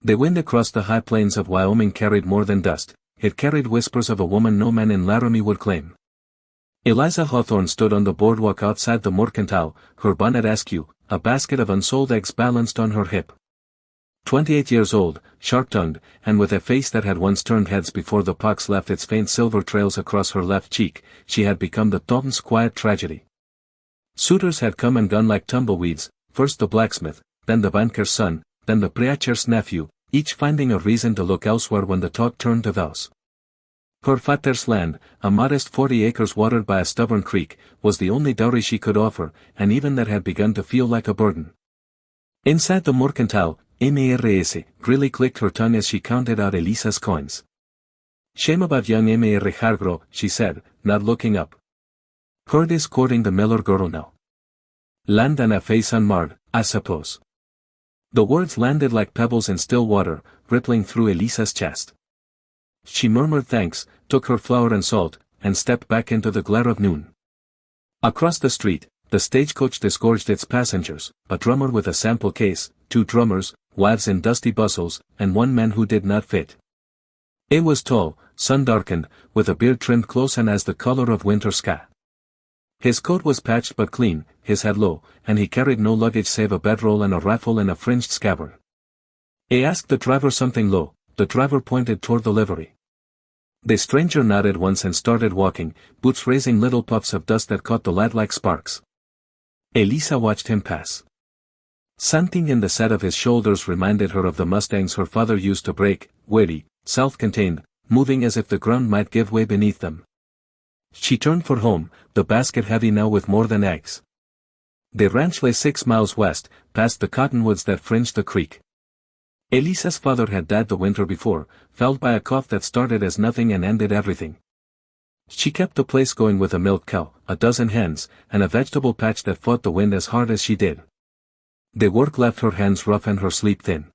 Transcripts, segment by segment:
The wind across the high plains of Wyoming carried more than dust, it carried whispers of a woman no man in Laramie would claim. Eliza Hawthorne stood on the boardwalk outside the Mercantile, her bonnet askew, a basket of unsold eggs balanced on her hip. 28 years old, sharp-tongued, and with a face that had once turned heads before the pox left its faint silver trails across her left cheek, she had become the Thorntons' quiet tragedy. Suitors had come and gone like tumbleweeds, first the blacksmith, then the banker's son, then the preacher's nephew, each finding a reason to look elsewhere when the talk turned to vows. Her father's land, a modest 40 acres watered by a stubborn creek, was the only dowry she could offer, and even that had begun to feel like a burden. Inside the Mercantile, Mrs. really clicked her tongue as she counted out Elisa's coins. Shame about young Mr. Hargrove, she said, not looking up. Heard is courting the Miller girl now. Land and a face unmarred, I suppose. The words landed like pebbles in still water, rippling through Elisa's chest. She murmured thanks, took her flour and salt, and stepped back into the glare of noon. Across the street, the stagecoach disgorged its passengers, a drummer with a sample case, 2 drummers, wives in dusty bustles, and 1 man who did not fit. It was tall, sun-darkened, with a beard trimmed close and as the color of winter sky. His coat was patched but clean, his head low, and he carried no luggage save a bedroll and a rifle in a fringed scabbard. He asked the driver something low, the driver pointed toward the livery. The stranger nodded once and started walking, boots raising little puffs of dust that caught the light like sparks. Elisa watched him pass. Something in the set of his shoulders reminded her of the Mustangs her father used to break, weighty, self-contained, moving as if the ground might give way beneath them. She turned for home, the basket heavy now with more than eggs. The ranch lay 6 miles west, past the cottonwoods that fringed the creek. Elisa's father had died the winter before, felled by a cough that started as nothing and ended everything. She kept the place going with a milk cow, a dozen hens, and a vegetable patch that fought the wind as hard as she did. The work left her hands rough and her sleep thin.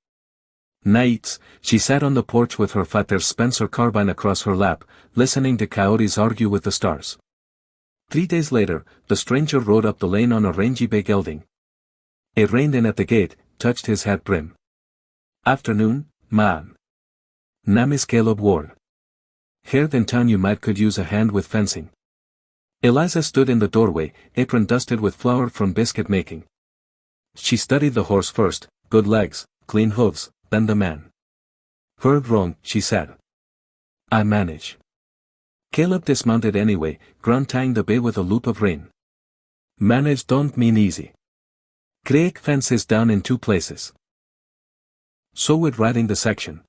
Nights, she sat on the porch with her father's Spencer carbine across her lap, listening to coyotes argue with the stars. 3 days later, the stranger rode up the lane on a rangy bay gelding. It reined in at the gate, touched his hat brim. Afternoon, ma'am. Name is Caleb Ward. Heard in town you might could use a hand with fencing. Eliza stood in the doorway, apron dusted with flour from biscuit making. She studied the horse first, good legs, clean hooves, then the man. Heard wrong, she said. I manage. Caleb dismounted anyway, ground tying the bay with a loop of rein. Manage don't mean easy. Creek fence is down in 2 places. So with riding the section.